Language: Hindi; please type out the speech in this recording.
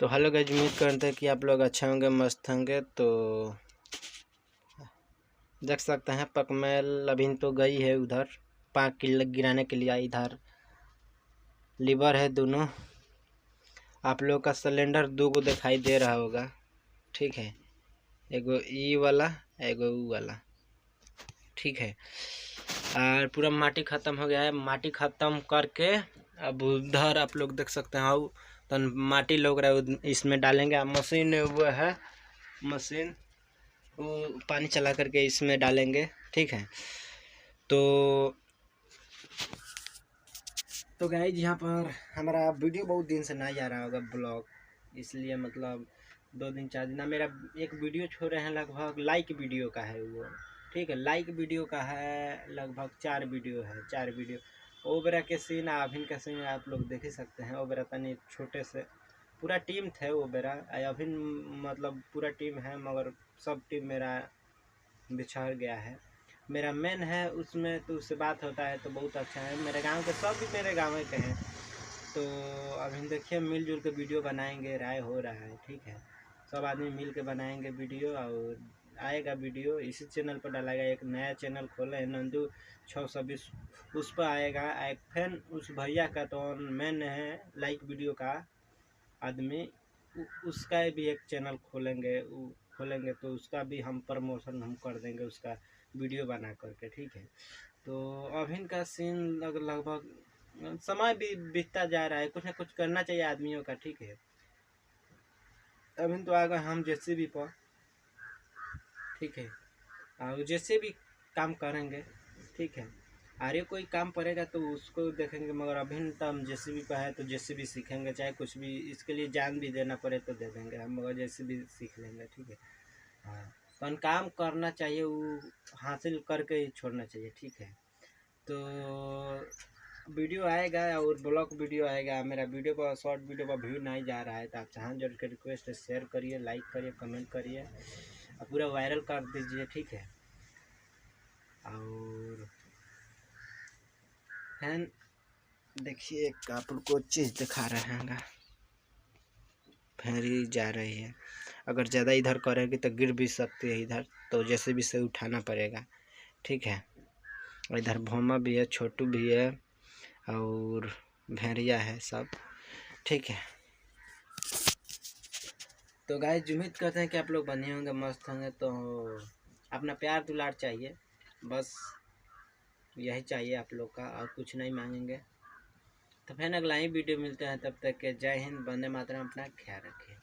तो हेलो गाइस, उम्मीद करते हैं कि आप लोग अच्छे होंगे, मस्त होंगे। तो देख सकते हैं पकमेल अभी तो गई है उधर, 5 किलो गिराने के लिए आई। इधर लीवर है दोनों। आप लोग का सिलेंडर 2 को दिखाई दे रहा होगा, ठीक है। एगो ई वाला, एगो ऊ वाला, ठीक है। और पूरा माटी ख़त्म हो गया है। माटी ख़त्म करके अब उधर आप लोग देख सकते हैं तो माटी लोग रहा है, इसमें डालेंगे। मशीन वो है, मशीन वो पानी चला करके इसमें डालेंगे, ठीक है। तो गाइज यहाँ पर हमारा वीडियो बहुत दिन से नहीं आ रहा होगा ब्लॉग, इसलिए मतलब 2 दिन 4 दिन मेरा एक वीडियो छोड़े हैं। लगभग लाइक वीडियो का है वो, ठीक है। लाइक वीडियो का है लगभग 4 वीडियो है, 4 वीडियो। ओबरा के सीन, अभिन का सीन आप लोग देख ही सकते हैं। ओबरा तनी छोटे से पूरा टीम थे ओबरा, अभिन मतलब पूरा टीम है, मगर सब टीम मेरा बिछड़ गया है। मेरा मेन है उसमें, तो उससे बात होता है तो बहुत अच्छा है। मेरे गांव के सब भी मेरे गांव के हैं। तो अभी देखिए मिलजुल के वीडियो बनाएंगे, राय हो रहा है, ठीक है। सब आदमी मिल के बनाएंगे वीडियो, और आएगा वीडियो इसी चैनल पर डालेगा। एक नया चैनल खोले हैं नंदू 620, उस पर आएगा। एक फैन उस भैया का तो मेन है लाइक वीडियो का आदमी, उसका भी एक चैनल खोलेंगे तो उसका भी हम प्रमोशन हम कर देंगे, उसका वीडियो बना करके, ठीक है। तो अभी का सीन लगभग समय भी बीतता जा रहा है, कुछ ना कुछ करना चाहिए आदमियों का, ठीक है। अभी तो आ गए हम जेसीबी पर, ठीक है। और जैसे भी काम करेंगे, ठीक है। आगे कोई काम पड़ेगा तो उसको देखेंगे, मगर अभी तो हम जेसीबी पर है तो जेसीबी सीखेंगे, चाहे कुछ भी इसके लिए जान भी देना पड़े तो दे देंगे हम, मगर जेसीबी सीख लेंगे, ठीक है। हाँ, तो काम करना चाहिए, वो हासिल करके ही छोड़ना चाहिए, ठीक है। तो वीडियो आएगा और ब्लॉग वीडियो आएगा। मेरा वीडियो पर, शॉर्ट वीडियो पर व्यू नहीं जा रहा है तो आपसे हाथ जोड़ के रिक्वेस्ट है, शेयर करिए, लाइक करिए, कमेंट करिए और पूरा वायरल कर दीजिए, ठीक है। और फैन देखिए आप लोग को चीज़ दिखा रहे हैं, फेरी जा रही है। अगर ज़्यादा इधर करेगी तो गिर भी सकती है इधर, तो जैसे भी से उठाना पड़ेगा, ठीक है। इधर भोमा भी है, छोटू भी है और भेड़िया है सब, ठीक है। तो गाइस उम्मीद करते हैं कि आप लोग बने होंगे, मस्त होंगे। तो अपना प्यार दुलार चाहिए, बस यही चाहिए आप लोग का, और कुछ नहीं मांगेंगे। तो फिर अगला ही वीडियो मिलते हैं, तब तक के जय हिंद, वंदे मातरम, अपना ख्याल रखिए।